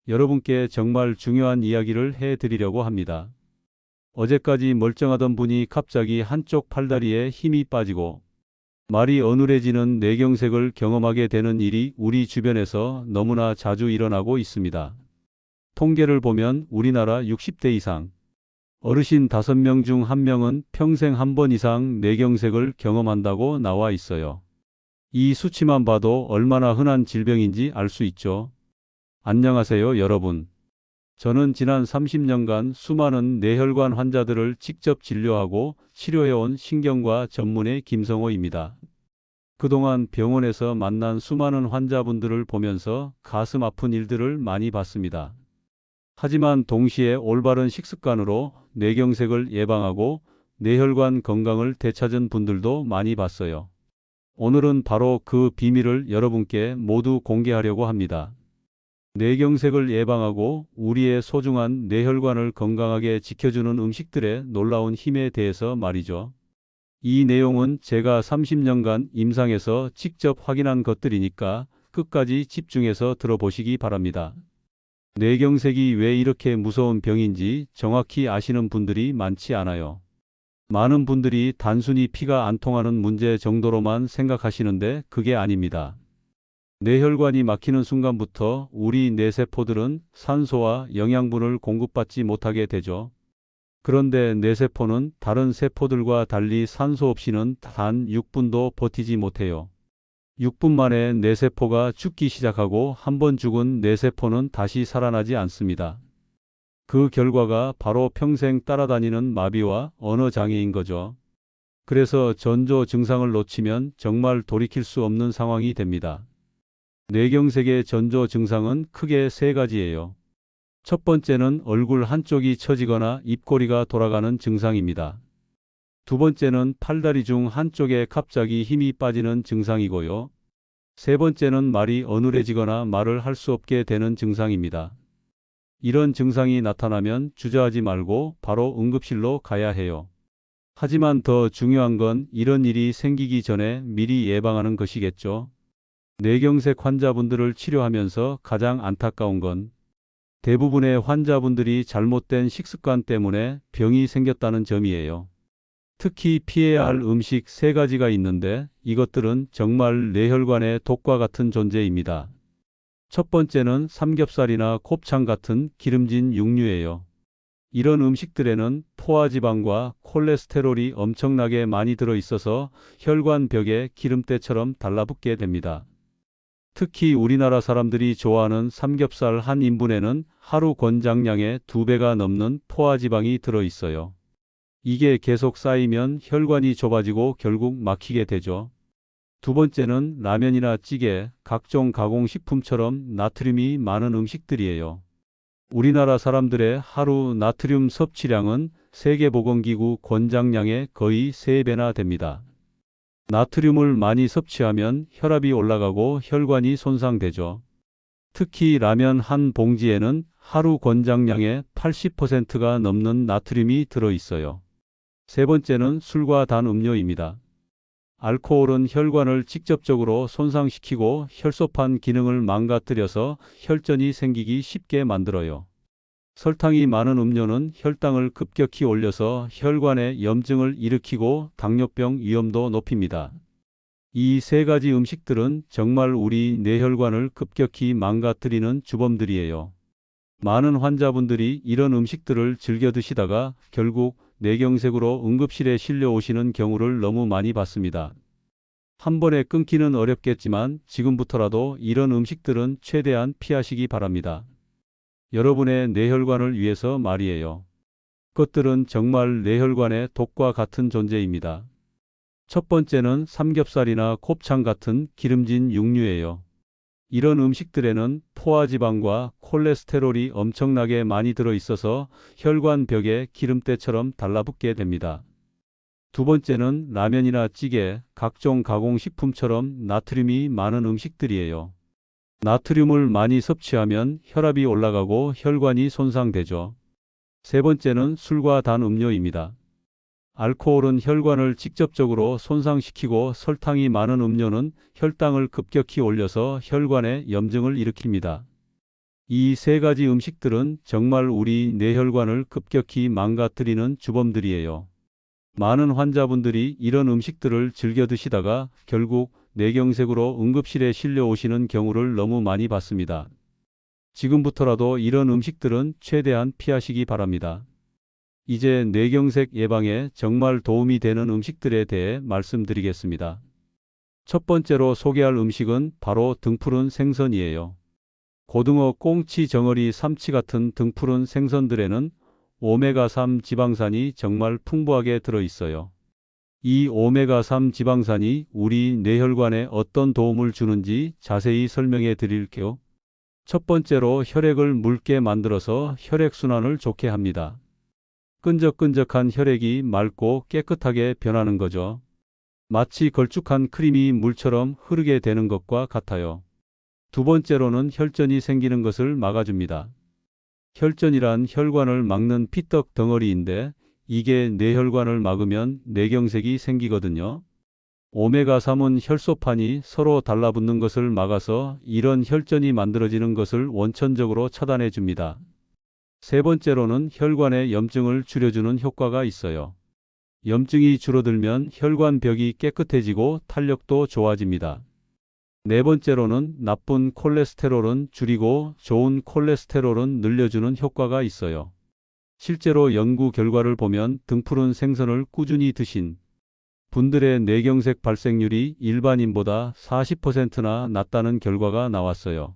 여러분께 정말 중요한 이야기를 해드리려고 합니다. 어제까지 멀쩡하던 분이 갑자기 한쪽 팔다리에 힘이 빠지고 말이 어눌해지는 뇌경색을 경험하게 되는 일이 우리 주변에서 너무나 자주 일어나고 있습니다. 통계를 보면 우리나라 60대 이상 어르신 5명 중 1명은 평생 한 번 이상 뇌경색을 경험한다고 나와 있어요. 이 수치만 봐도 얼마나 흔한 질병인지 알 수 있죠. 안녕하세요, 여러분. 저는 지난 30년간 수많은 뇌혈관 환자들을 직접 진료하고 치료해온 신경과 전문의 김성호입니다. 그동안 병원에서 만난 수많은 환자분들을 보면서 가슴 아픈 일들을 많이 봤습니다. 하지만 동시에 올바른 식습관으로 뇌경색을 예방하고 뇌혈관 건강을 되찾은 분들도 많이 봤어요. 오늘은 바로 그 비밀을 여러분께 모두 공개하려고 합니다. 뇌경색을 예방하고 우리의 소중한 뇌혈관을 건강하게 지켜주는 음식들의 놀라운 힘에 대해서 말이죠. 이 내용은 제가 30년간 임상에서 직접 확인한 것들이니까 끝까지 집중해서 들어보시기 바랍니다. 뇌경색이 왜 이렇게 무서운 병인지 정확히 아시는 분들이 많지 않아요. 많은 분들이 단순히 피가 안 통하는 문제 정도로만 생각하시는데 그게 아닙니다. 뇌혈관이 막히는 순간부터 우리 뇌세포들은 산소와 영양분을 공급받지 못하게 되죠. 그런데 뇌세포는 다른 세포들과 달리 산소 없이는 단 6분도 버티지 못해요. 6분 만에 뇌세포가 죽기 시작하고 한 번 죽은 뇌세포는 다시 살아나지 않습니다. 그 결과가 바로 평생 따라다니는 마비와 언어장애인 거죠. 그래서 전조 증상을 놓치면 정말 돌이킬 수 없는 상황이 됩니다. 뇌경색의 전조 증상은 크게 3가지예요. 첫 번째는 얼굴 한쪽이 처지거나 입꼬리가 돌아가는 증상입니다. 두 번째는 팔다리 중 한쪽에 갑자기 힘이 빠지는 증상이고요. 세 번째는 말이 어눌해지거나 말을 할 수 없게 되는 증상입니다. 이런 증상이 나타나면 주저하지 말고 바로 응급실로 가야 해요. 하지만 더 중요한 건 이런 일이 생기기 전에 미리 예방하는 것이겠죠. 뇌경색 환자분들을 치료하면서 가장 안타까운 건 대부분의 환자분들이 잘못된 식습관 때문에 병이 생겼다는 점이에요. 특히 피해야 할 음식 3가지가 있는데 이것들은 정말 뇌혈관의 독과 같은 존재입니다. 첫 번째는 삼겹살이나 곱창 같은 기름진 육류예요. 이런 음식들에는 포화지방과 콜레스테롤이 엄청나게 많이 들어있어서 혈관벽에 기름때처럼 달라붙게 됩니다. 특히 우리나라 사람들이 좋아하는 삼겹살 한 인분에는 하루 권장량의 2배가 넘는 포화지방이 들어있어요. 이게 계속 쌓이면 혈관이 좁아지고 결국 막히게 되죠. 두 번째는 라면이나 찌개, 각종 가공식품처럼 나트륨이 많은 음식들이에요. 우리나라 사람들의 하루 나트륨 섭취량은 세계보건기구 권장량의 거의 3배나 됩니다. 나트륨을 많이 섭취하면 혈압이 올라가고 혈관이 손상되죠. 특히 라면 한 봉지에는 하루 권장량의 80%가 넘는 나트륨이 들어있어요. 세 번째는 술과 단 음료입니다. 알코올은 혈관을 직접적으로 손상시키고 혈소판 기능을 망가뜨려서 혈전이 생기기 쉽게 만들어요. 설탕이 많은 음료는 혈당을 급격히 올려서 혈관에 염증을 일으키고 당뇨병 위험도 높입니다. 이 3가지 음식들은 정말 우리 뇌혈관을 급격히 망가뜨리는 주범들이에요. 많은 환자분들이 이런 음식들을 즐겨 드시다가 결국 뇌경색으로 응급실에 실려 오시는 경우를 너무 많이 봤습니다. 한 번에 끊기는 어렵겠지만 지금부터라도 이런 음식들은 최대한 피하시기 바랍니다. 여러분의 뇌혈관을 위해서 말이에요. 그것들은 정말 뇌혈관의 독과 같은 존재입니다. 첫 번째는 삼겹살이나 곱창 같은 기름진 육류예요. 이런 음식들에는 포화지방과 콜레스테롤이 엄청나게 많이 들어있어서 혈관벽에 기름때처럼 달라붙게 됩니다. 두 번째는 라면이나 찌개, 각종 가공식품처럼 나트륨이 많은 음식들이에요. 나트륨을 많이 섭취하면 혈압이 올라가고 혈관이 손상되죠. 세 번째는 술과 단 음료입니다. 알코올은 혈관을 직접적으로 손상시키고 설탕이 많은 음료는 혈당을 급격히 올려서 혈관에 염증을 일으킵니다. 이 세 가지 음식들은 정말 우리 뇌혈관을 급격히 망가뜨리는 주범들이에요. 많은 환자분들이 이런 음식들을 즐겨 드시다가 결국 뇌경색으로 응급실에 실려 오시는 경우를 너무 많이 봤습니다. 지금부터라도 이런 음식들은 최대한 피하시기 바랍니다. 이제 뇌경색 예방에 정말 도움이 되는 음식들에 대해 말씀드리겠습니다. 첫 번째로 소개할 음식은 바로 등푸른 생선이에요. 고등어, 꽁치, 정어리, 삼치 같은 등푸른 생선들에는 오메가3 지방산이 정말 풍부하게 들어있어요. 이 오메가3 지방산이 우리 뇌혈관에 어떤 도움을 주는지 자세히 설명해 드릴게요. 첫 번째로 혈액을 묽게 만들어서 혈액순환을 좋게 합니다. 끈적끈적한 혈액이 맑고 깨끗하게 변하는 거죠. 마치 걸쭉한 크림이 물처럼 흐르게 되는 것과 같아요. 두 번째로는 혈전이 생기는 것을 막아줍니다. 혈전이란 혈관을 막는 피떡 덩어리인데 이게 뇌혈관을 막으면 뇌경색이 생기거든요. 오메가3은 혈소판이 서로 달라붙는 것을 막아서 이런 혈전이 만들어지는 것을 원천적으로 차단해 줍니다. 세 번째로는 혈관의 염증을 줄여주는 효과가 있어요. 염증이 줄어들면 혈관벽이 깨끗해지고 탄력도 좋아집니다. 네 번째로는 나쁜 콜레스테롤은 줄이고 좋은 콜레스테롤은 늘려주는 효과가 있어요. 실제로 연구 결과를 보면 등푸른 생선을 꾸준히 드신 분들의 뇌경색 발생률이 일반인보다 40%나 낮다는 결과가 나왔어요.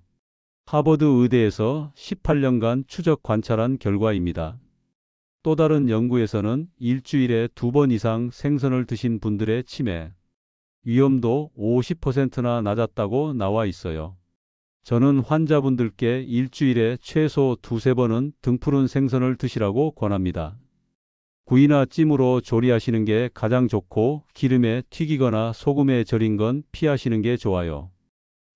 하버드 의대에서 18년간 추적 관찰한 결과입니다. 또 다른 연구에서는 일주일에 2번 이상 생선을 드신 분들의 치매 위험도 50%나 낮았다고 나와 있어요. 저는 환자분들께 일주일에 최소 2~3번은 등푸른 생선을 드시라고 권합니다. 구이나 찜으로 조리하시는 게 가장 좋고 기름에 튀기거나 소금에 절인 건 피하시는 게 좋아요.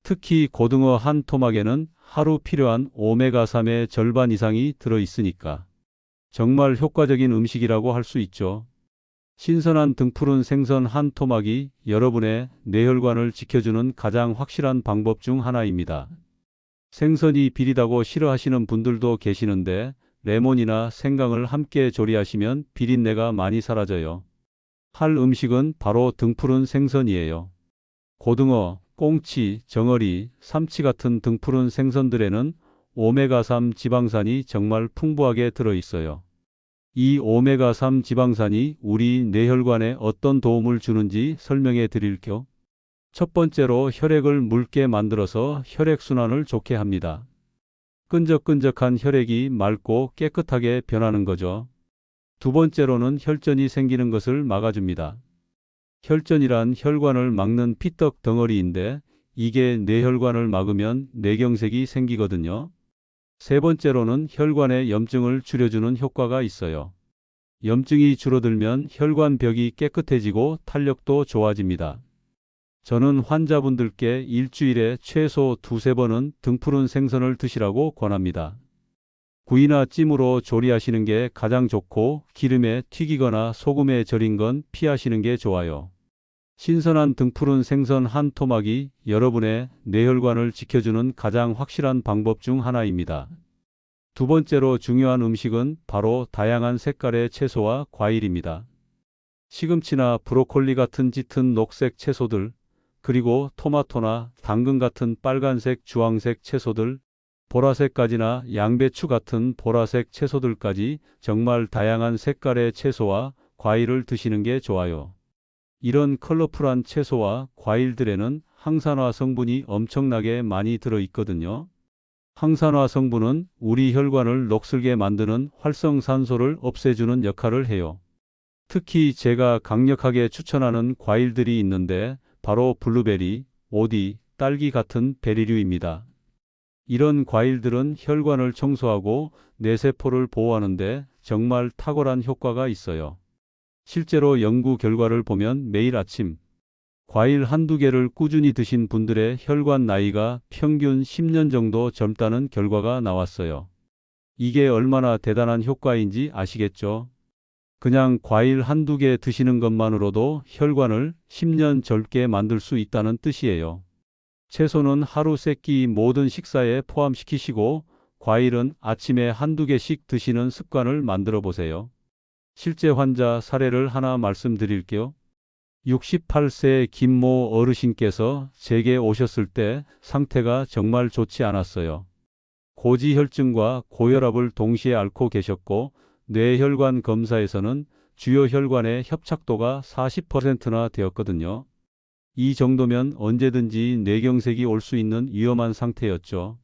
특히 고등어 한 토막에는 하루 필요한 오메가3의 절반 이상이 들어있으니까 정말 효과적인 음식이라고 할 수 있죠. 신선한 등푸른 생선 한 토막이 여러분의 뇌혈관을 지켜주는 가장 확실한 방법 중 하나입니다. 생선이 비리다고 싫어하시는 분들도 계시는데 레몬이나 생강을 함께 조리하시면 비린내가 많이 사라져요. 할 음식은 바로 등푸른 생선이에요. 고등어, 꽁치, 정어리, 삼치 같은 등푸른 생선들에는 오메가3 지방산이 정말 풍부하게 들어있어요. 이 오메가3 지방산이 우리 뇌혈관에 어떤 도움을 주는지 설명해 드릴게요. 첫 번째로 혈액을 묽게 만들어서 혈액순환을 좋게 합니다. 끈적끈적한 혈액이 맑고 깨끗하게 변하는 거죠. 두 번째로는 혈전이 생기는 것을 막아줍니다. 혈전이란 혈관을 막는 피떡 덩어리인데 이게 뇌혈관을 막으면 뇌경색이 생기거든요. 세 번째로는 혈관의 염증을 줄여주는 효과가 있어요. 염증이 줄어들면 혈관벽이 깨끗해지고 탄력도 좋아집니다. 저는 환자분들께 일주일에 최소 2~3번은 등푸른 생선을 드시라고 권합니다. 구이나 찜으로 조리하시는 게 가장 좋고 기름에 튀기거나 소금에 절인 건 피하시는 게 좋아요. 신선한 등푸른 생선 한 토막이 여러분의 뇌혈관을 지켜주는 가장 확실한 방법 중 하나입니다. 두 번째로 중요한 음식은 바로 다양한 색깔의 채소와 과일입니다. 시금치나 브로콜리 같은 짙은 녹색 채소들, 그리고 토마토나 당근 같은 빨간색, 주황색 채소들, 보라색 가지나 양배추 같은 보라색 채소들까지 정말 다양한 색깔의 채소와 과일을 드시는 게 좋아요. 이런 컬러풀한 채소와 과일들에는 항산화 성분이 엄청나게 많이 들어있거든요. 항산화 성분은 우리 혈관을 녹슬게 만드는 활성산소를 없애주는 역할을 해요. 특히 제가 강력하게 추천하는 과일들이 있는데 바로 블루베리, 오디, 딸기 같은 베리류입니다. 이런 과일들은 혈관을 청소하고 뇌세포를 보호하는데 정말 탁월한 효과가 있어요. 실제로 연구 결과를 보면 매일 아침 과일 한두 개를 꾸준히 드신 분들의 혈관 나이가 평균 10년 정도 젊다는 결과가 나왔어요. 이게 얼마나 대단한 효과인지 아시겠죠? 그냥 과일 한두 개 드시는 것만으로도 혈관을 10년 젊게 만들 수 있다는 뜻이에요. 채소는 하루 세끼 모든 식사에 포함시키시고 과일은 아침에 한두 개씩 드시는 습관을 만들어 보세요. 실제 환자 사례를 하나 말씀드릴게요. 68세 김모 어르신께서 제게 오셨을 때 상태가 정말 좋지 않았어요. 고지혈증과 고혈압을 동시에 앓고 계셨고 뇌혈관 검사에서는 주요 혈관의 협착도가 40%나 되었거든요. 이 정도면 언제든지 뇌경색이 올 수 있는 위험한 상태였죠.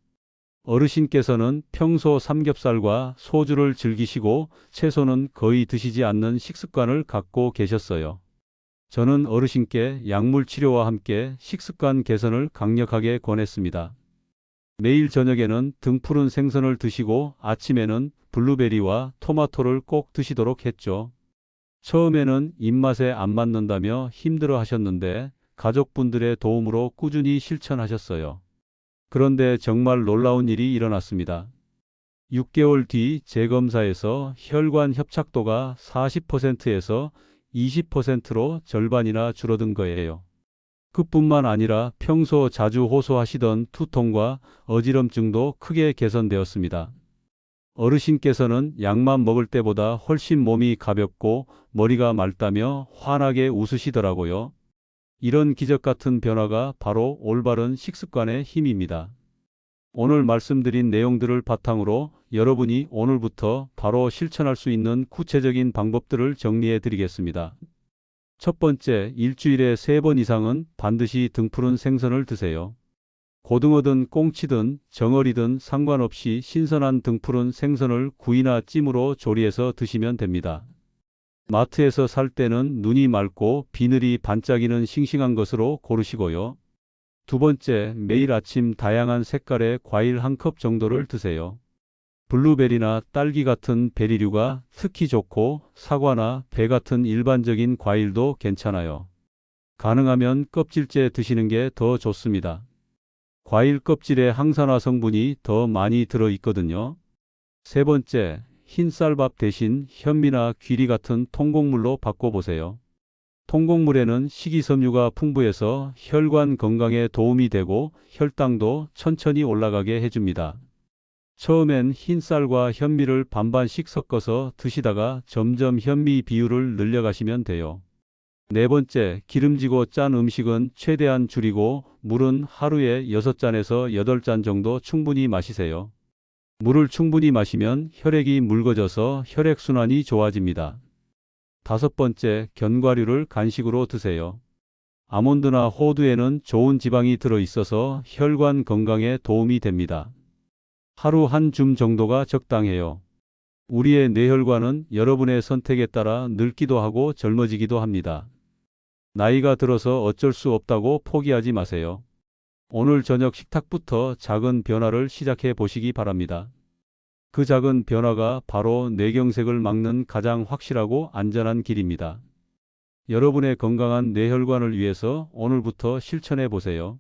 어르신께서는 평소 삼겹살과 소주를 즐기시고 채소는 거의 드시지 않는 식습관을 갖고 계셨어요. 저는 어르신께 약물 치료와 함께 식습관 개선을 강력하게 권했습니다. 매일 저녁에는 등푸른 생선을 드시고 아침에는 블루베리와 토마토를 꼭 드시도록 했죠. 처음에는 입맛에 안 맞는다며 힘들어 하셨는데 가족분들의 도움으로 꾸준히 실천하셨어요. 그런데 정말 놀라운 일이 일어났습니다. 6개월 뒤 재검사에서 혈관 협착도가 40%에서 20%로 절반이나 줄어든 거예요. 그뿐만 아니라 평소 자주 호소하시던 투통과 어지럼증도 크게 개선되었습니다. 어르신께서는 약만 먹을 때보다 훨씬 몸이 가볍고 머리가 맑다며 환하게 웃으시더라고요. 이런 기적 같은 변화가 바로 올바른 식습관의 힘입니다. 오늘 말씀드린 내용들을 바탕으로 여러분이 오늘부터 바로 실천할 수 있는 구체적인 방법들을 정리해 드리겠습니다. 첫 번째, 일주일에 3번 이상은 반드시 등푸른 생선을 드세요. 고등어든 꽁치든 정어리든 상관없이 신선한 등푸른 생선을 구이나 찜으로 조리해서 드시면 됩니다. 마트에서 살 때는 눈이 맑고 비늘이 반짝이는 싱싱한 것으로 고르시고요. 두 번째, 매일 아침 다양한 색깔의 과일 1컵 정도를 드세요. 블루베리나 딸기 같은 베리류가 특히 좋고 사과나 배 같은 일반적인 과일도 괜찮아요. 가능하면 껍질째 드시는 게 더 좋습니다. 과일 껍질에 항산화 성분이 더 많이 들어 있거든요. 세 번째, 흰쌀밥 대신 현미나 귀리 같은 통곡물로 바꿔보세요. 통곡물에는 식이섬유가 풍부해서 혈관 건강에 도움이 되고 혈당도 천천히 올라가게 해줍니다. 처음엔 흰쌀과 현미를 반반씩 섞어서 드시다가 점점 현미 비율을 늘려가시면 돼요. 네 번째, 기름지고 짠 음식은 최대한 줄이고 물은 하루에 6잔에서 8잔 정도 충분히 마시세요. 물을 충분히 마시면 혈액이 묽어져서 혈액순환이 좋아집니다. 다섯 번째, 견과류를 간식으로 드세요. 아몬드나 호두에는 좋은 지방이 들어 있어서 혈관 건강에 도움이 됩니다. 하루 한 줌 정도가 적당해요. 우리의 뇌혈관은 여러분의 선택에 따라 늙기도 하고 젊어지기도 합니다. 나이가 들어서 어쩔 수 없다고 포기하지 마세요. 오늘 저녁 식탁부터 작은 변화를 시작해 보시기 바랍니다. 그 작은 변화가 바로 뇌경색을 막는 가장 확실하고 안전한 길입니다. 여러분의 건강한 뇌혈관을 위해서 오늘부터 실천해 보세요.